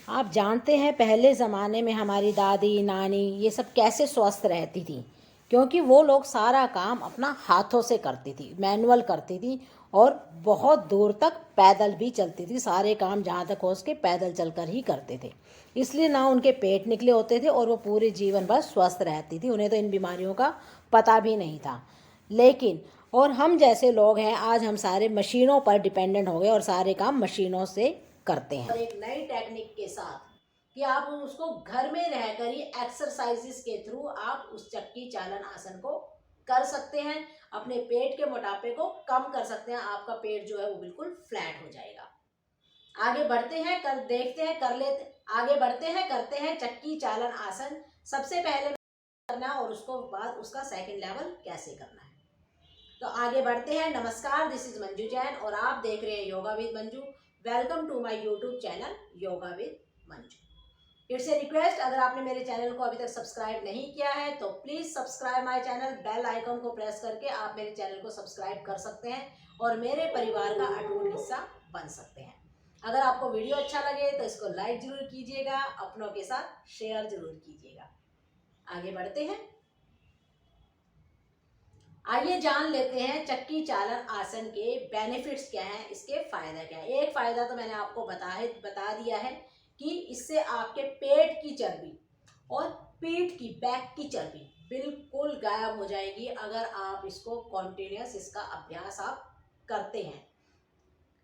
आप जानते हैं पहले ज़माने में हमारी दादी नानी ये सब कैसे स्वस्थ रहती थी, क्योंकि वो लोग सारा काम अपना हाथों से करती थी, मैनुअल करती थी और बहुत दूर तक पैदल भी चलती थी। सारे काम जहाँ तक हो सके पैदल चलकर ही करते थे, इसलिए ना उनके पेट निकले होते थे और वो पूरे जीवन भर स्वस्थ रहती थी। उन्हें तो इन बीमारियों का पता भी नहीं था। लेकिन और हम जैसे लोग हैं, आज हम सारे मशीनों पर डिपेंडेंट हो गए और सारे काम मशीनों से करते हैं। और एक नई टेक्निक के साथ कि आप उसको घर में रहकर ही एक्सरसाइजेस के थ्रू आप उस चक्की चालन आसन को कर सकते हैं। अपने पेट के मोटापे को कम कर सकते हैं। आपका पेट जो है वो बिल्कुल फ्लैट हो जाएगा। आगे बढ़ते हैं, कर देखते हैं, कर लेते आगे बढ़ते हैं, करते हैं चक्की चालन आसन। सबसे पहले करना और उसको बाद उसका सेकंड लेवल कैसे करना है। तो आगे बढ़ते हैं। नमस्कार, दिस इज मंजू जैन और आप देख रहे हैं yoga with Manju. Welcome to my YouTube channel yoga with Manju. It's a request, अगर आपने मेरे चैनल को अभी तक सब्सक्राइब नहीं किया है तो please subscribe my channel. Bell icon को प्रेस करके आप मेरे चैनल को सब्सक्राइब कर सकते हैं और मेरे परिवार का अटूट हिस्सा बन सकते हैं। अगर आपको वीडियो अच्छा लगे तो इसको लाइक जरूर कीजिएगा, अपनों के साथ शेयर जरूर कीजिएगा। आगे बढ़ते हैं। आइए जान लेते हैं चक्की चालन आसन के बेनिफिट्स क्या हैं, इसके फायदा क्या है। एक फायदा तो मैंने आपको बता दिया है कि इससे आपके पेट की चर्बी और पीठ की बैक की चर्बी बिल्कुल गायब हो जाएगी अगर आप इसको कॉन्टिन्यूस इसका अभ्यास आप करते हैं।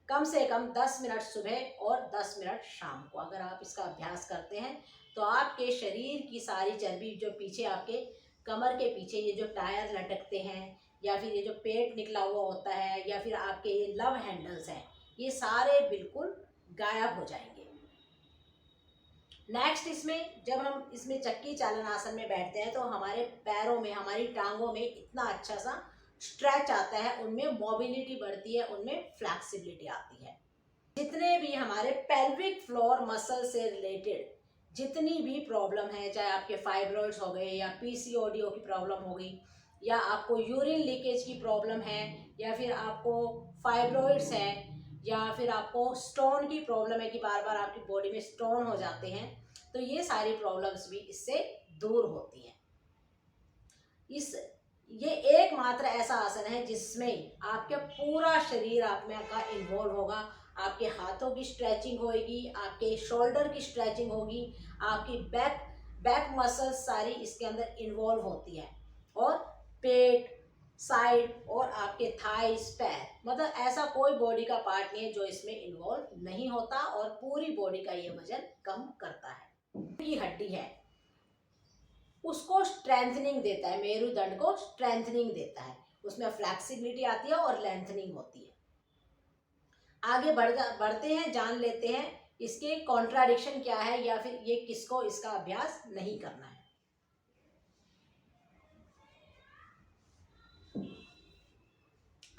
कम से कम 10 मिनट सुबह और 10 मिनट शाम को अगर आप इसका अभ्यास करते हैं तो आपके शरीर की सारी चर्बी जो पीछे आपके कमर के पीछे ये जो टायर लटकते हैं या फिर ये जो पेट निकला हुआ होता है या फिर आपके ये लव हैंडल्स हैं, ये सारे बिल्कुल गायब हो जाएंगे। नेक्स्ट, इसमें जब हम इसमें चक्की चालन आसन में बैठते हैं तो हमारे पैरों में, हमारी टांगों में इतना अच्छा सा स्ट्रेच आता है, उनमें मोबिलिटी बढ़ती है, उनमें फ्लैक्सिबिलिटी आती है। जितने भी हमारे पेल्विक फ्लोर मसल से रिलेटेड जितनी भी प्रॉब्लम है, चाहे आपके फाइब्रॉइड्स हो गए या पीसीओडी की प्रॉब्लम हो गई या आपको यूरिन लीकेज की प्रॉब्लम है या फिर आपको फाइब्रॉइड्स है या फिर आपको स्टोन की प्रॉब्लम है कि बार बार आपकी बॉडी में स्टोन हो जाते हैं, तो ये सारी प्रॉब्लम्स भी इससे दूर होती हैं। इस ये एकमात्र ऐसा आसन है जिसमें आपका पूरा शरीर आप में का इन्वॉल्व होगा। आपके हाथों की स्ट्रेचिंग होगी, आपके शोल्डर की स्ट्रेचिंग होगी, आपकी बैक मसल्स सारी इसके अंदर इन्वॉल्व होती है और पेट, साइड और आपके थाइस, पैर, मतलब ऐसा कोई बॉडी का पार्ट नहीं है जो इसमें इन्वॉल्व नहीं होता और पूरी बॉडी का ये वजन कम करता है। की हड्डी है उसको स्ट्रेंथनिंग देता है, मेरुदंड को स्ट्रेंथनिंग देता है, उसमें फ्लैक्सिबिलिटी आती है और लेंथनिंग होती है। आगे बढ़ते हैं, जान लेते हैं इसके कॉन्ट्राडिक्शन क्या है या फिर ये किसको इसका अभ्यास नहीं करना है।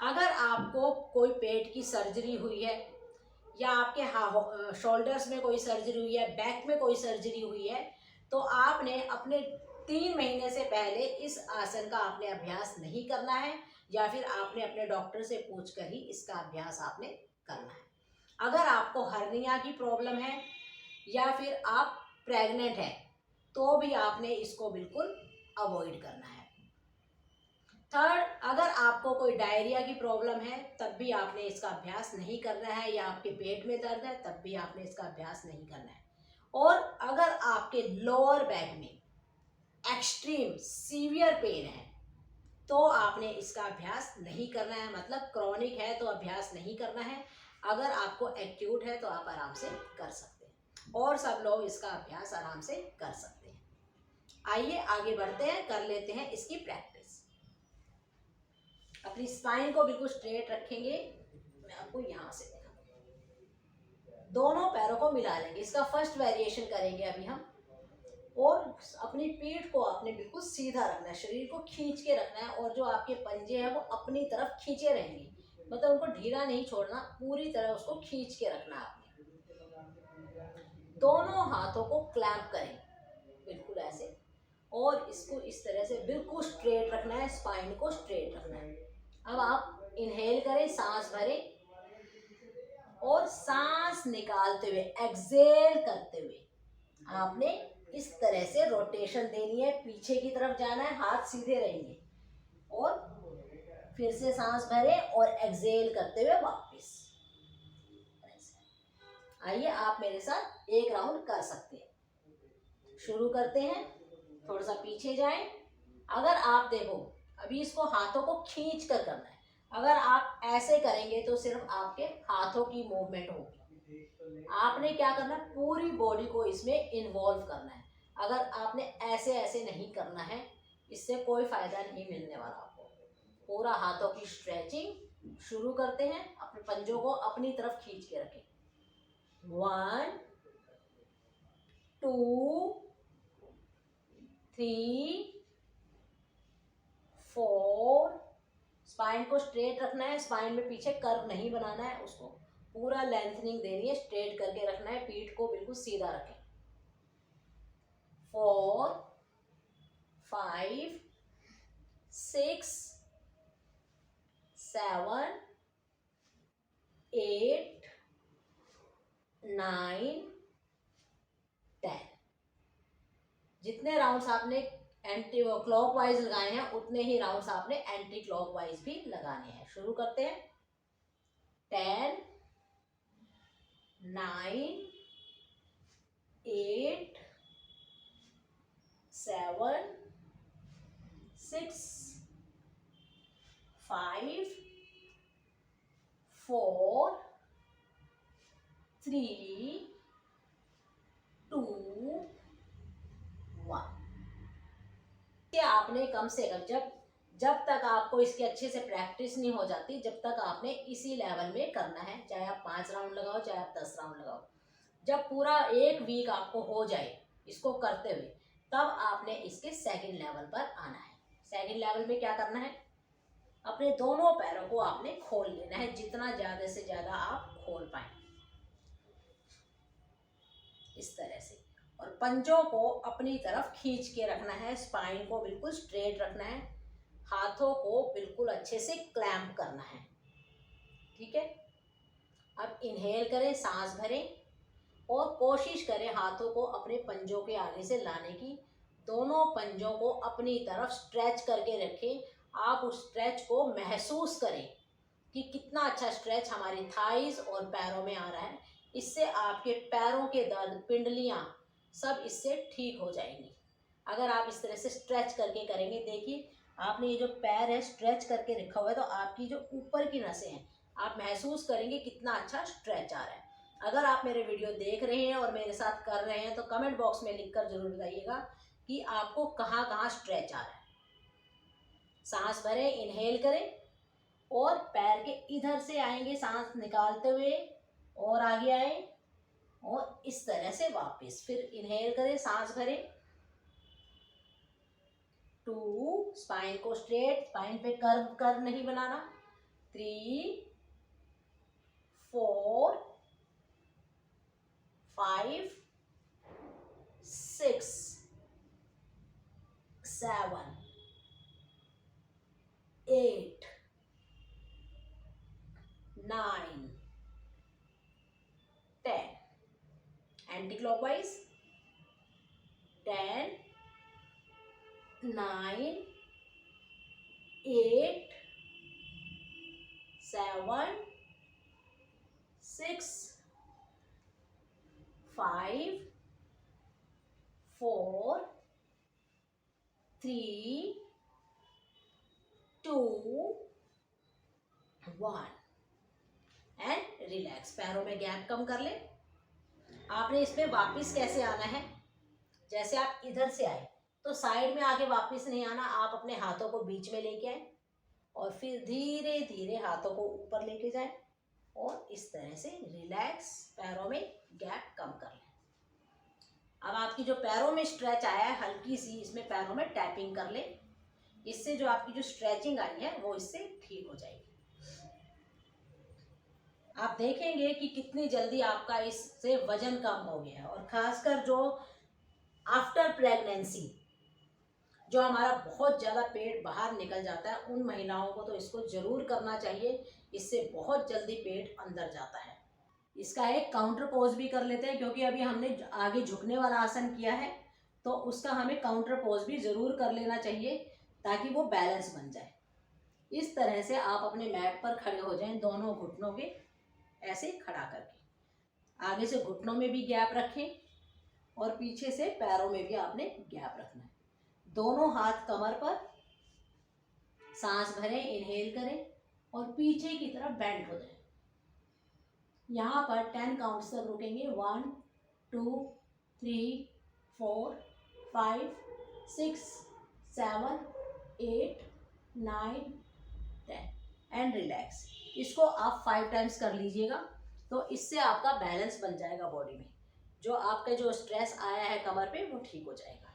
अगर आपको कोई पेट की सर्जरी हुई है या आपके शोल्डर्स में कोई सर्जरी हुई है, बैक में कोई सर्जरी हुई है, तो आपने अपने 3 महीने से पहले इस आसन का आपने अभ्यास नहीं करना है या फिर आपने अपने डॉक्टर से पूछकर ही इसका अभ्यास आपने करना है। अगर आपको हर्निया की प्रॉब्लम है या फिर आप प्रेग्नेंट हैं तो भी आपने इसको बिल्कुल अवॉइड करना है। थर्ड, अगर आपको कोई डायरिया की प्रॉब्लम है तब भी आपने इसका अभ्यास नहीं करना है या आपके पेट में दर्द है तब भी आपने इसका अभ्यास नहीं करना है। और अगर आपके लोअर बैक में एक्सट्रीम सीवियर पेन है तो आपने इसका अभ्यास नहीं करना है, मतलब क्रॉनिक है तो अभ्यास नहीं करना है। अगर आपको एक्यूट है तो आप आराम से कर सकते हैं और सब लोग इसका अभ्यास आराम से कर सकते हैं। आइए आगे बढ़ते हैं, कर लेते हैं इसकी प्रैक्टिस। अपनी स्पाइन को बिल्कुल स्ट्रेट रखेंगे। मैं आपको यहाँ से दोनों पैरों को मिला लेंगे। इसका फर्स्ट वेरिएशन करेंगे अभी हम। और अपनी पीठ को आपने बिल्कुल सीधा रखना है, शरीर को खींच के रखना है और जो आपके पंजे हैं वो अपनी तरफ खींचे रहेंगे, मतलब उनको ढीला नहीं छोड़ना, पूरी तरह उसको खींच के रखना है आपने। दोनों हाथों को क्लैंप करें बिल्कुल ऐसे और इसको इस तरह से बिल्कुल स्ट्रेट रखना है, स्पाइन को स्ट्रेट रखना है। अब आप इनहेल करें, सांस भरें और सांस निकालते हुए, एक्सेल करते हुए आपने इस तरह से रोटेशन देनी है, पीछे की तरफ जाना है, हाथ सीधे रहेंगे और फिर से सांस भरे और एक्सेल करते हुए वापस। आइए आप मेरे साथ एक राउंड कर सकते हैं। शुरू करते हैं, थोड़ा सा पीछे जाएं। अगर आप देखो, अभी इसको हाथों को खींच कर करना है। अगर आप ऐसे करेंगे तो सिर्फ आपके हाथों की मूवमेंट होगी। आपने क्या करना है, पूरी बॉडी को इसमें इन्वॉल्व करना है। अगर आपने ऐसे ऐसे नहीं करना है, इससे कोई फायदा नहीं मिलने वाला आपको। पूरा हाथों की स्ट्रेचिंग शुरू करते हैं। अपने पंजों को अपनी तरफ खींच के रखें। 1 2 3 4। स्पाइन को स्ट्रेट रखना है, स्पाइन में पीछे कर्व नहीं बनाना है, उसको पूरा लेंथनिंग देनी है, स्ट्रेट करके रखना है, पीठ को बिल्कुल सीधा रखें। 4 5 6 7 8 9 10। जितने राउंड्स आपने एंटी क्लॉकवाइज लगाए हैं उतने ही राउंड्स आपने एंटी क्लॉकवाइज भी लगाने हैं। शुरू करते हैं। 10 9 8 7 6 5 4 3 2 1। आपने कम से कम जब तक आपको इसकी अच्छे से प्रैक्टिस नहीं हो जाती, जब तक आपने इसी लेवल में करना है। चाहे आप 5 राउंड लगाओ, चाहे आप 10 राउंड लगाओ। जब पूरा 1 वीक आपको हो जाए इसको करते हुए, तब आपने इसके सेकंड लेवल पर आना है। सेकंड लेवल में क्या करना है, अपने दोनों पैरों को आपने खोल लेना है, जितना ज़्यादा से ज़्यादा आप खोल पाए, इस तरह से। और पंजों को अपनी तरफ खींच के रखना है, स्पाइन को बिल्कुल स्ट्रेट रखना है, हाथों को बिल्कुल अच्छे से क्लैंप करना है। ठीक है। अब इनहेल करें, सांस भरें और कोशिश करें हाथों को अपने पंजों के आगे से लाने की। दोनों पंजों को अपनी तरफ स्ट्रेच करके रखें। आप उस स्ट्रेच को महसूस करें कि कितना अच्छा स्ट्रेच हमारी थाइज और पैरों में आ रहा है। इससे आपके पैरों के दर्द, पिंडलियाँ सब इससे ठीक हो जाएंगी। अगर आप इस तरह से स्ट्रेच करके करेंगे, देखिए आपने ये जो पैर है स्ट्रेच करके रखा हुआ है, तो आपकी जो ऊपर की नसें हैं आप महसूस करेंगे कितना अच्छा स्ट्रेच आ रहा है। अगर आप मेरे वीडियो देख रहे हैं और मेरे साथ कर रहे हैं तो कमेंट बॉक्स में लिखकर जरूर बताइएगा कि आपको कहाँ कहाँ स्ट्रेच आ रहा है। सांस भरें, इनहेल करें और पैर के इधर से आएंगे सांस निकालते हुए और आगे आए और इस तरह से वापस। फिर इनहेल करें, सांस भरें। 2, स्पाइन को स्ट्रेट, स्पाइन पे कर्व नहीं बनाना। 3 4 5 6 7 8 9 10। Anti clockwise. 10 9 8 7 6 5 4 3 2 1 and relax. पैरों में गैप कम कर ले। आपने इसमें वापस कैसे आना है, जैसे आप इधर से आए तो साइड में आके वापस नहीं आना, आप अपने हाथों को बीच में लेके आए और फिर धीरे धीरे हाथों को ऊपर लेके जाए और इस तरह से रिलैक्स, पैरों में गैप कम कर लें। अब आपकी जो पैरों में स्ट्रेच आया है हल्की सी, इसमें पैरों में टैपिंग कर लें। इससे जो आपकी जो स्ट्रेचिंग आई है वो इससे ठीक हो जाएगी। आप देखेंगे कि कितनी जल्दी आपका इससे वजन कम हो गया है। और खासकर जो आफ्टर प्रेगनेंसी, जो हमारा बहुत ज़्यादा पेट बाहर निकल जाता है, उन महिलाओं को तो इसको ज़रूर करना चाहिए। इससे बहुत जल्दी पेट अंदर जाता है। इसका एक काउंटर पोज भी कर लेते हैं, क्योंकि अभी हमने आगे झुकने वाला आसन किया है, तो उसका हमें काउंटर पोज भी ज़रूर कर लेना चाहिए ताकि वो बैलेंस बन जाए। इस तरह से आप अपने मैट पर खड़े हो जाएं, दोनों घुटनों के ऐसे खड़ा करके। आगे से घुटनों में भी गैप रखें और पीछे से पैरों में भी आपने गैप रखना है। दोनों हाथ कमर पर, सांस भरें, इनहेल करें और पीछे की तरफ बेंड हो जाए। यहाँ पर 10 काउंट्स तक रुकेंगे। 1 2 3 4 5 6 7 8 9 10 एंड रिलैक्स। इसको आप 5 टाइम्स कर लीजिएगा, तो इससे आपका बैलेंस बन जाएगा बॉडी में। जो आपका जो स्ट्रेस आया है कमर पे वो ठीक हो जाएगा।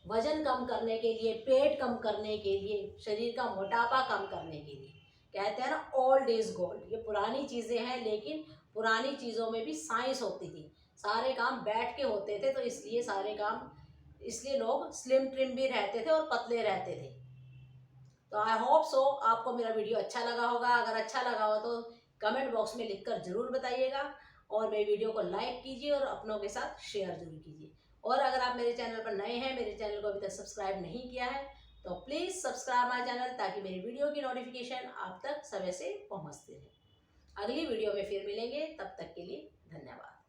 वजन कम करने के लिए, पेट कम करने के लिए, शरीर का मोटापा कम करने के लिए, कहते हैं ना ओल्ड इज गोल्ड। ये पुरानी चीज़ें हैं, लेकिन पुरानी चीज़ों में भी साइंस होती थी। सारे काम बैठ के होते थे, तो इसलिए सारे काम, इसलिए लोग स्लिम ट्रिम भी रहते थे और पतले रहते थे। तो आई होप सो आपको मेरा वीडियो अच्छा लगा होगा। अगर अच्छा लगा हो तो कमेंट बॉक्स में लिखकर ज़रूर बताइएगा, और मेरे वीडियो को लाइक कीजिए और अपनों के साथ शेयर जरूर कीजिए। और अगर आप मेरे चैनल पर नए हैं, मेरे चैनल को अभी तक सब्सक्राइब नहीं किया है, तो प्लीज़ सब्सक्राइब माई चैनल, ताकि मेरी वीडियो की नोटिफिकेशन आप तक समय से पहुंचती रहे। अगली वीडियो में फिर मिलेंगे, तब तक के लिए धन्यवाद।